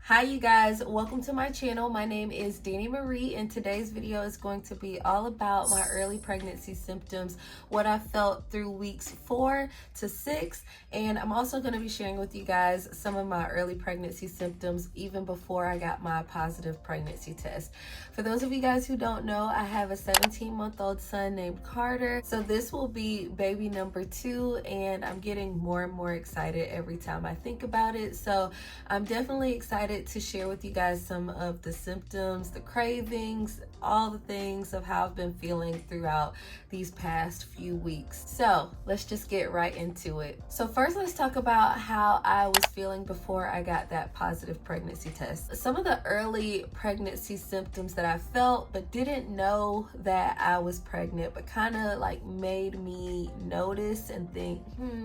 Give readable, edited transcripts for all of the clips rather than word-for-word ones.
Hi you guys, welcome to my channel. My name is Danny Marie and today's video is going to be all about my early pregnancy symptoms, what I felt through weeks 4 to 6, and I'm also going to be sharing with you guys some of my early pregnancy symptoms even before I got my positive pregnancy test. For those of you guys who don't know, I have a 17-month-old son named Carter, so this will be baby number 2 and I'm getting more and more excited every time I think about it. So I'm definitely excited to share with you guys some of the symptoms, the cravings, all the things of how I've been feeling throughout these past few weeks. So let's just get right into it. So first, let's talk about how I was feeling before I got that positive pregnancy test. Some of the early pregnancy symptoms that I felt but didn't know that I was pregnant, but kind of like made me notice and think,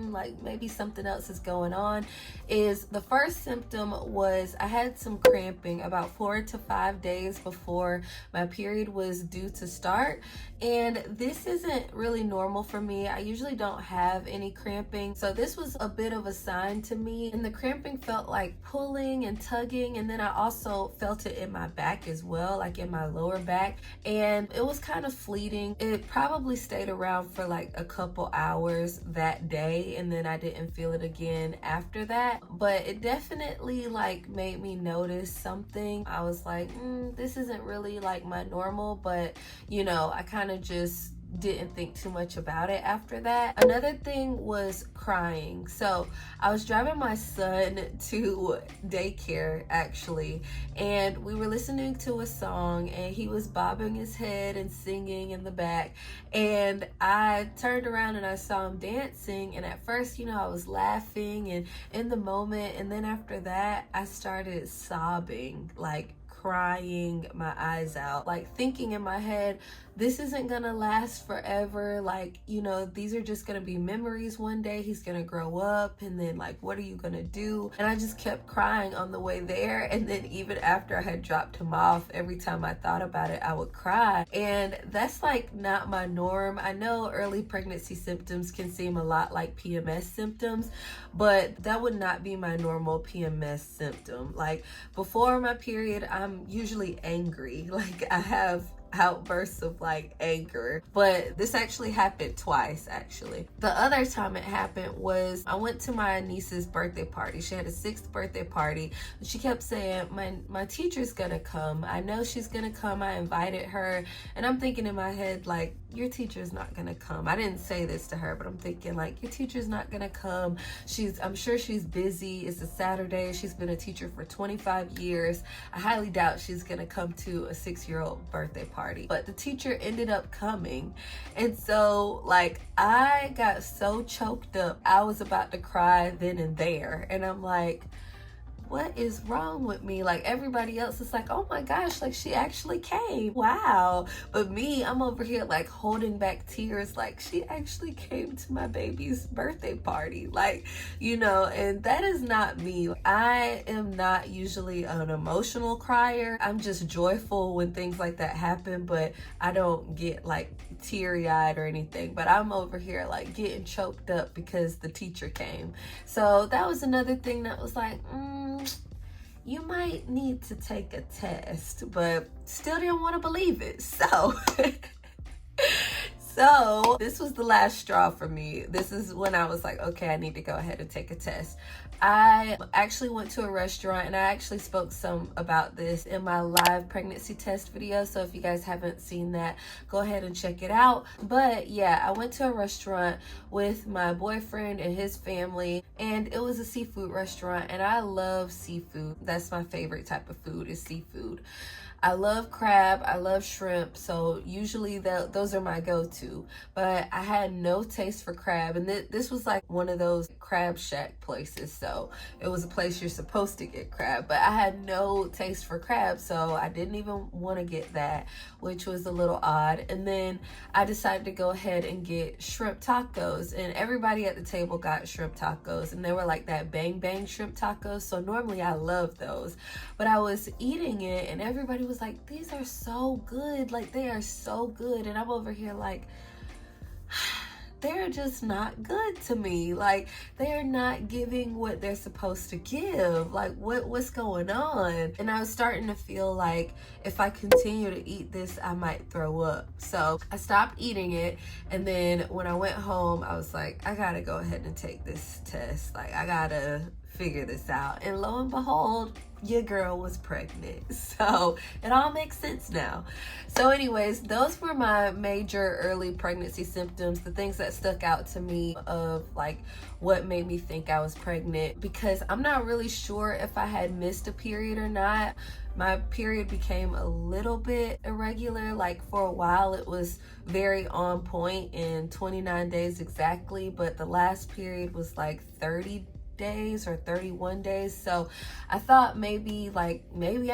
like maybe something else is going on, is the first symptom was I had some cramping about 4 to 5 days before my period was due to start. And this isn't really normal for me. I usually don't have any cramping. So this was a bit of a sign to me. And the cramping felt like pulling and tugging. And then I also felt it in my back as well, like in my lower back. And it was kind of fleeting. It probably stayed around for like a couple hours that day. And then I didn't feel it again after that. But it definitely like made me notice something. I was like, this isn't really like my normal, but you know, I kind of just didn't think too much about it after that. Another thing was crying. So I was driving my son to daycare actually, and we were listening to a song and he was bobbing his head and singing in the back, and I turned around and I saw him dancing, and at first, you know, I was laughing and in the moment, and then after that I started sobbing, like crying my eyes out, like thinking in my head, this isn't gonna last forever. Like, you know, these are just gonna be memories one day. He's gonna grow up, and then like, what are you gonna do? And I just kept crying on the way there. And then even after I had dropped him off, every time I thought about it, I would cry. And that's like not my norm. I know early pregnancy symptoms can seem a lot like PMS symptoms, but that would not be my normal PMS symptom. Like before my period, I'm usually angry. Like I have outbursts of like anger, but this actually happened twice actually. The other time it happened was I went to my niece's birthday party. She had a 6th birthday party. She kept saying, my teacher's gonna come. I know she's gonna come. I invited her. And I'm thinking in my head, like, your teacher's not gonna come. I didn't say this to her, but I'm thinking like, your teacher's not gonna come. I'm sure she's busy. It's a Saturday. She's been a teacher for 25 years. I highly doubt she's gonna come to a 6-year-old birthday party. But the teacher ended up coming, and so like I got so choked up, I was about to cry then and there. And I'm like, what is wrong with me? Like everybody else is like, oh my gosh, like she actually came, wow. But me, I'm over here like holding back tears, like she actually came to my baby's birthday party, like, you know. And that is not me. I am not usually an emotional crier. I'm just joyful when things like that happen, but I don't get like teary-eyed or anything. But I'm over here like getting choked up because the teacher came. So that was another thing that was like, you might need to take a test, but still didn't want to believe it. So this was the last straw for me. This is when I was like, okay, I need to go ahead and take a test. I actually went to a restaurant, and I actually spoke some about this in my live pregnancy test video. So if you guys haven't seen that, go ahead and check it out. But yeah, I went to a restaurant with my boyfriend and his family, and it was a seafood restaurant, and I love seafood. That's my favorite type of food, is seafood. I love crab, I love shrimp, so usually those are my go-to. But I had no taste for crab, and this was like one of those crab shack places, so it was a place you're supposed to get crab, but I had no taste for crab, so I didn't even want to get that, which was a little odd. And then I decided to go ahead and get shrimp tacos, and everybody at the table got shrimp tacos, and they were like that bang bang shrimp tacos, so normally I love those. But I was eating it, and everybody was like, these are so good, like they are so good. And I'm over here like, they're just not good to me. Like, they're not giving what they're supposed to give. Like, what's going on? And I was starting to feel like if I continue to eat this, I might throw up. So I stopped eating it. And then when I went home, I was like, I gotta go ahead and take this test. Like, I gotta figure this out. And lo and behold, your girl was pregnant. So it all makes sense now. So anyways, those were my major early pregnancy symptoms, the things that stuck out to me of like what made me think I was pregnant, because I'm not really sure if I had missed a period or not. My period became a little bit irregular. Like for a while it was very on point in 29 days exactly, but the last period was like 30 days or 31 days. So I thought maybe I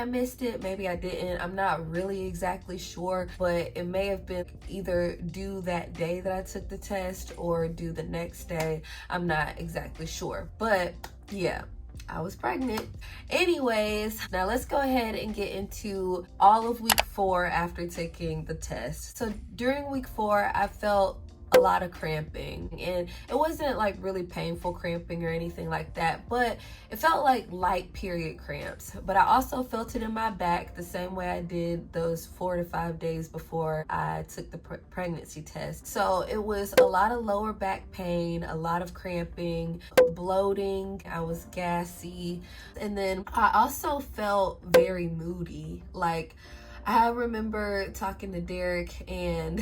missed it, maybe I didn't. I'm not really exactly sure, but it may have been either due that day that I took the test or due the next day. I'm not exactly sure, but yeah, I was pregnant. Anyways, now let's go ahead and get into all of week 4 after taking the test. So during week 4, I felt a lot of cramping, and it wasn't like really painful cramping or anything like that, but it felt like light period cramps. But I also felt it in my back the same way I did those 4 to 5 days before I took the pregnancy test. So it was a lot of lower back pain, a lot of cramping, bloating, I was gassy, and then I also felt very moody. Like, I remember talking to Derek and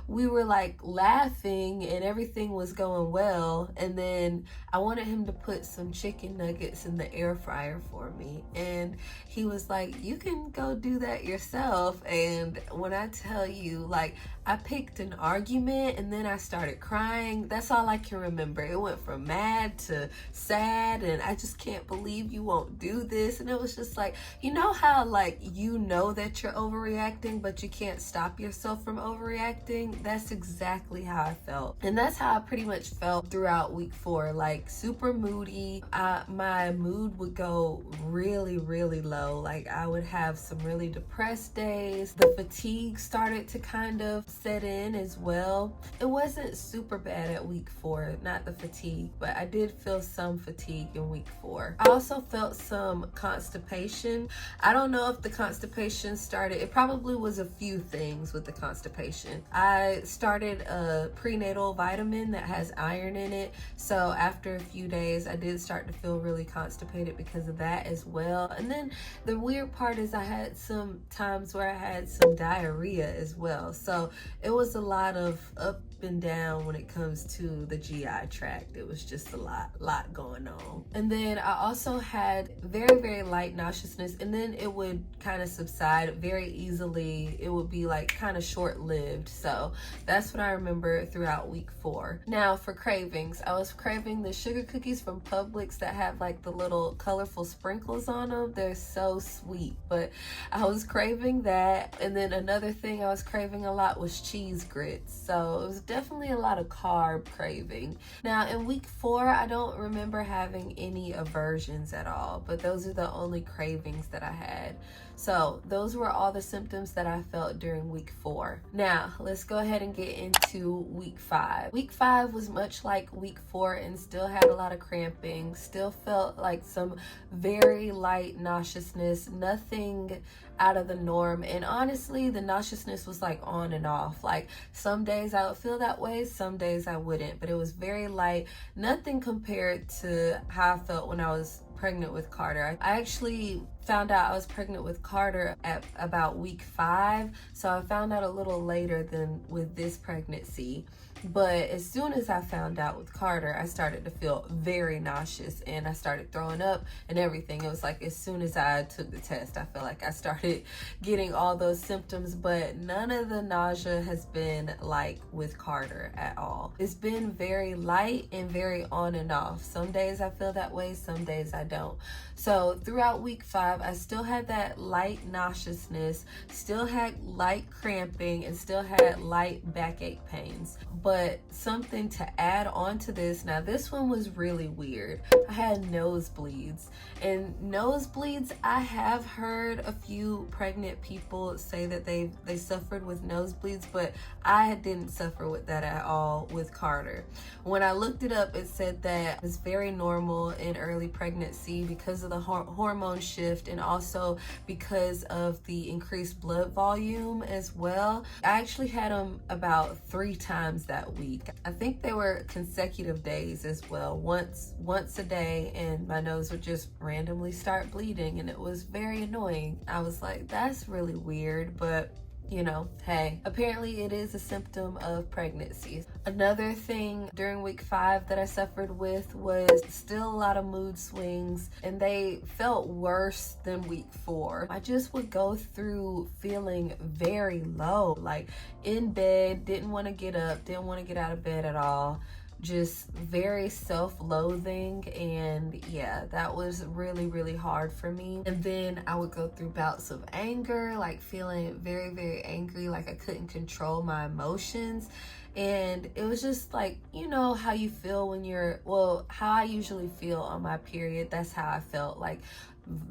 we were like laughing and everything was going well, and then I wanted him to put some chicken nuggets in the air fryer for me, and he was like, you can go do that yourself. And when I tell you, like, I picked an argument and then I started crying. That's all I can remember. It went from mad to sad, and I just can't believe you won't do this. And it was just like, you know how like you know that you're overreacting but you can't stop yourself from overreacting? That's exactly how I felt. And that's how I pretty much felt throughout week 4, like super moody. My mood would go really, really low. Like I would have some really depressed days. The fatigue started to kind of set in as well. It wasn't super bad at week 4, not the fatigue, but I did feel some fatigue in week 4. I also felt some constipation. I don't know if the constipation started, it probably was a few things with the constipation. I started a prenatal vitamin that has iron in it, so after a few days I did start to feel really constipated because of that as well. And then the weird part is I had some times where I had some diarrhea as well, so it was a lot of up and down when it comes to the GI tract. It was just a lot going on. And then I also had very, very light nauseousness, and then it would kind of subside very easily. It would be like kind of short-lived. So that's what I remember throughout week 4. Now for cravings, I was craving the sugar cookies from Publix that have like the little colorful sprinkles on them. They're so sweet, but I was craving that. And then another thing I was craving a lot was cheese grits. So it was definitely a lot of carb craving. Now in week 4, I don't remember having any aversions at all, but those are the only cravings that I had. So those were all the symptoms that I felt during week 4. Now let's go ahead and get into week 5. Week 5 was much like week 4 and still had a lot of cramping, still felt like some very light nauseousness, nothing out of the norm. And honestly, the nauseousness was like on and off. Like some days I would feel that way, some days I wouldn't, but it was very light, nothing compared to how I felt when I was pregnant with Carter. I actually found out I was pregnant with Carter at about week 5, so I found out a little later than with this pregnancy. But as soon as I found out with Carter, I started to feel very nauseous and I started throwing up and everything. It was like as soon as I took the test, I felt like I started getting all those symptoms, but none of the nausea has been like with Carter at all. It's been very light and very on and off. Some days I feel that way, some days I don't. So throughout week 5, I still had that light nauseousness, still had light cramping, and still had light backache pains. But something to add on to this, now this one was really weird. I had nosebleeds. And nosebleeds, I have heard a few pregnant people say that they suffered with nosebleeds, but I didn't suffer with that at all with Carter. When I looked it up, it said that it's very normal in early pregnancy because of the hormone shift, and also because of the increased blood volume as well. I actually had them about 3 times that week. I think they were consecutive days as well, once a day, and my nose would just randomly start bleeding, and it was very annoying. I was like, that's really weird, but you know, hey, apparently it is a symptom of pregnancy. Another thing during week 5 that I suffered with was still a lot of mood swings, and they felt worse than week 4. I just would go through feeling very low, like in bed, didn't want to get up, didn't want to get out of bed at all. Just very self-loathing, and yeah, that was really hard for me. And then I would go through bouts of anger, like feeling very angry, like I couldn't control my emotions. And it was just like, you know how you feel when you're, well, how I usually feel on my period, that's how I felt, like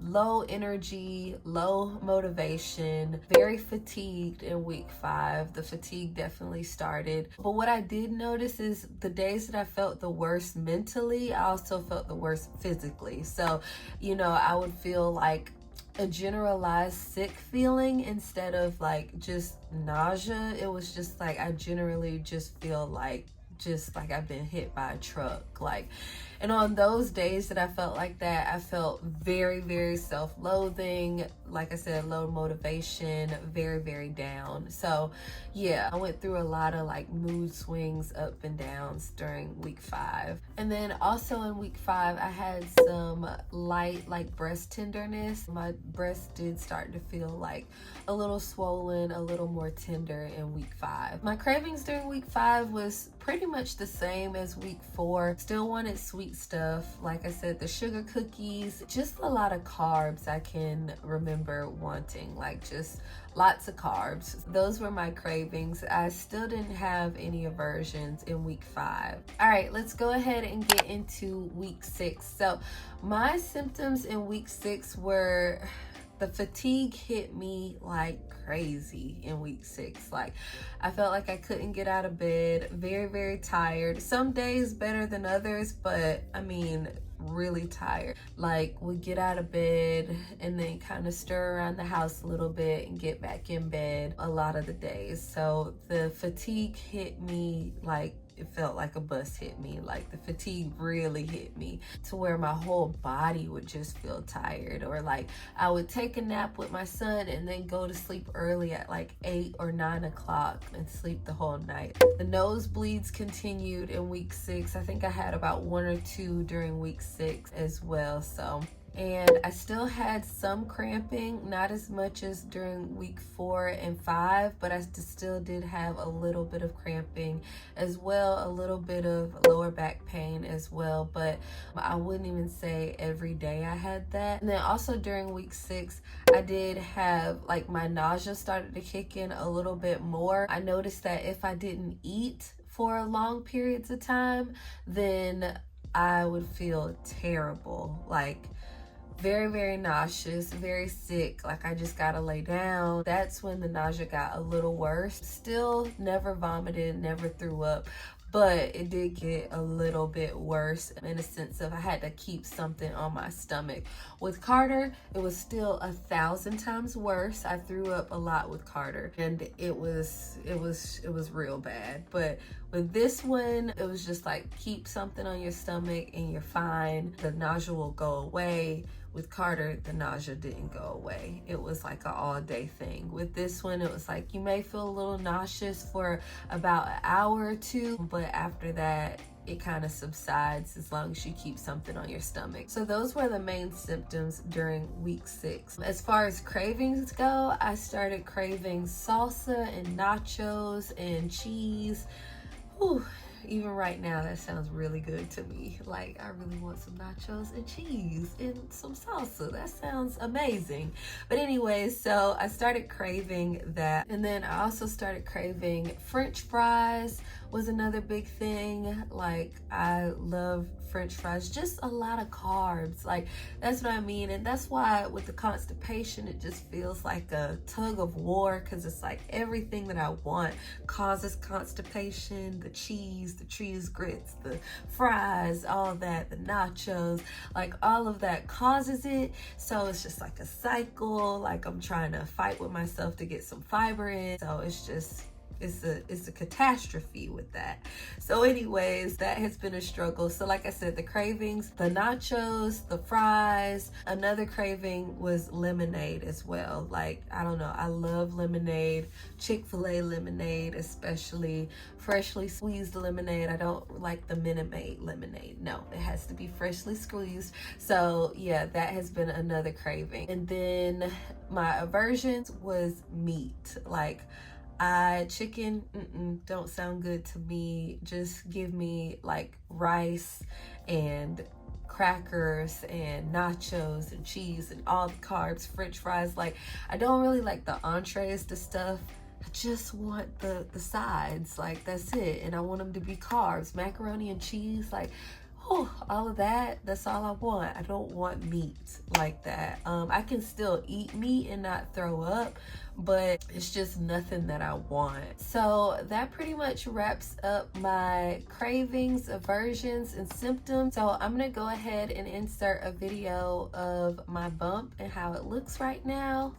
low energy, low motivation, very fatigued in week 5. The fatigue definitely started. But what I did notice is the days that I felt the worst mentally, I also felt the worst physically. So, you know, I would feel like a generalized sick feeling instead of like just nausea. It was just like I generally just feel like I've been hit by a truck, like. And on those days that I felt like that, I felt very self-loathing, like I said, low motivation, very down. So yeah, I went through a lot of like mood swings, up and downs during week 5. And then also in week 5, I had some light like breast tenderness. My breast did start to feel like a little swollen, a little more tender in week 5. My cravings during week 5 was pretty much the same as week 4. Still wanted sweet stuff. Like I said, the sugar cookies, just a lot of carbs I can remember wanting, like just lots of carbs. Those were my cravings. I still didn't have any aversions in week 5. All right, let's go ahead and get into week 6. So my symptoms in week 6 were, the fatigue hit me like crazy in week 6. Like I felt like I couldn't get out of bed, very tired. Some days better than others, but I mean really tired. Like would get out of bed and then kind of stir around the house a little bit and get back in bed a lot of the days. So the fatigue hit me like it felt like a bus hit me. Like the fatigue really hit me to where my whole body would just feel tired. Or like I would take a nap with my son and then go to sleep early at like 8 or 9 o'clock and sleep the whole night. The nosebleeds continued in week 6. I think I had about 1 or 2 during week 6 as well. So, and I still had some cramping, not as much as during week 4 and 5, but I still did have a little bit of cramping as well, a little bit of lower back pain as well, but I wouldn't even say every day I had that. And then also during week 6, I did have like my nausea started to kick in a little bit more. I noticed that if I didn't eat for long periods of time, then I would feel terrible, like very nauseous, very sick, like I just gotta lay down. That's when the nausea got a little worse. Still never vomited, never threw up, but it did get a little bit worse in a sense of I had to keep something on my stomach. With Carter, it was still 1,000 times worse. I threw up a lot with Carter, and it was real bad. But with this one, it was just like keep something on your stomach and you're fine. The nausea will go away. With Carter, the nausea didn't go away. It was like an all-day thing. With this one, it was like you may feel a little nauseous for about an hour or 2, but after that, it kind of subsides as long as you keep something on your stomach. So those were the main symptoms during week 6. As far as cravings go, I started craving salsa and nachos and cheese. Whew. even right now, that sounds really good to me. Like, I really want some nachos and cheese and some salsa. That sounds amazing. But anyways, so I started craving that. And then I also started craving French fries was another big thing. Like, I love French fries, just a lot of carbs. Like, that's what I mean. And that's why with the constipation, it just feels like a tug of war, because it's like everything that I want causes constipation. The cheese grits, the fries, all that, the nachos, like all of that causes it. So it's just like a cycle. Like, I'm trying to fight with myself to get some fiber in. So it's just, it's a catastrophe with that. So anyways, that has been a struggle. So like I said, the cravings, the nachos, the fries. Another craving was lemonade as well. Like, I don't know, I love lemonade, Chick-fil-A lemonade, especially freshly squeezed lemonade. I don't like the Minute Maid lemonade. No, it has to be freshly squeezed. So yeah, that has been another craving. And then my aversions was meat. Like, chicken don't sound good to me. Just give me like rice and crackers and nachos and cheese and all the carbs, French fries. Like, I don't really like the entrees, the stuff. I just want the sides. Like, that's it. And I want them to be carbs, macaroni and cheese. Like, oh, all of that, that's all I want. I don't want meat like that. I can still eat meat and not throw up, but it's just nothing that I want. So that pretty much wraps up my cravings, aversions, and symptoms. So I'm gonna go ahead and insert a video of my bump and how it looks right now.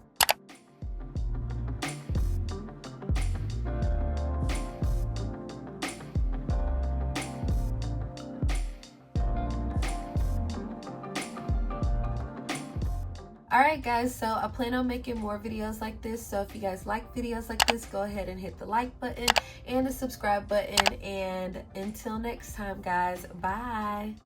Alright guys, so I plan on making more videos like this. So if you guys like videos like this, go ahead and hit the like button and the subscribe button. And until next time guys, bye.